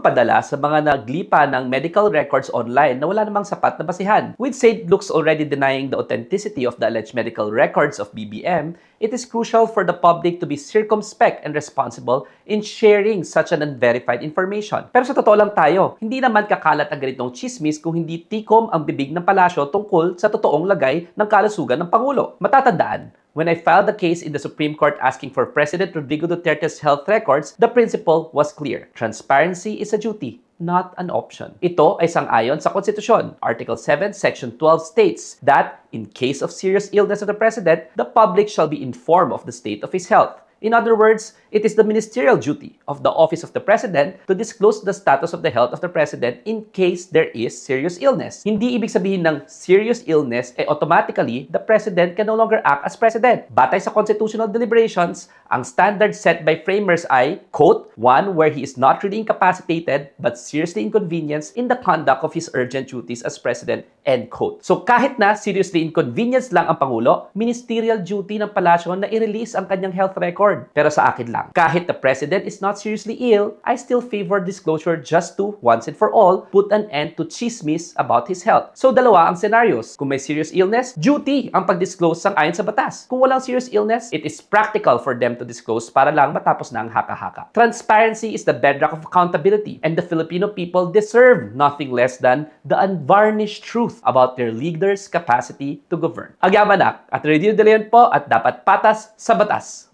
magpadala sa mga naglipa ng medical records online na wala namang sapat na basihan. With St. Luke's already denying the authenticity of the alleged medical records of BBM, it is crucial for the public to be circumspect and responsible in sharing such an unverified information. Pero sa totoo lang tayo, hindi naman kakalat ang ganitong chismis kung hindi tikom ang bibig ng palasyo tungkol sa totoong lagay ng kalusugan ng Pangulo. Matatandaan, when I filed the case in the Supreme Court asking for President Rodrigo Duterte's health records, the principle was clear. Transparency is a duty, not an option. Ito ay sang-ayon sa Konstitusyon. Article 7, Section 12 states that, in case of serious illness of the President, the public shall be informed of the state of his health. In other words, it is the ministerial duty of the Office of the President to disclose the status of the health of the President in case there is serious illness. Hindi ibig sabihin ng serious illness, automatically, the President can no longer act as President. Batay sa constitutional deliberations, ang standard set by framers ay, quote, one where he is not really incapacitated but seriously inconvenienced in the conduct of his urgent duties as President, end quote. So kahit na seriously inconvenienced lang ang Pangulo, ministerial duty ng palasyo na i-release ang kanyang health record. Pero sa akin lang, kahit the President is not seriously ill, I still favor disclosure just to, once and for all, put an end to chismis about his health. So dalawa ang scenarios. Kung may serious illness, duty ang pag-disclose sang-ayon sa batas. Kung walang serious illness, it is practical for them to disclose para lang matapos na ang haka-haka. Transparency is the bedrock of accountability, and the Filipino people deserve nothing less than the unvarnished truth about their leaders' capacity to govern. Agyaman at Radio De Leon po at dapat patas sa batas.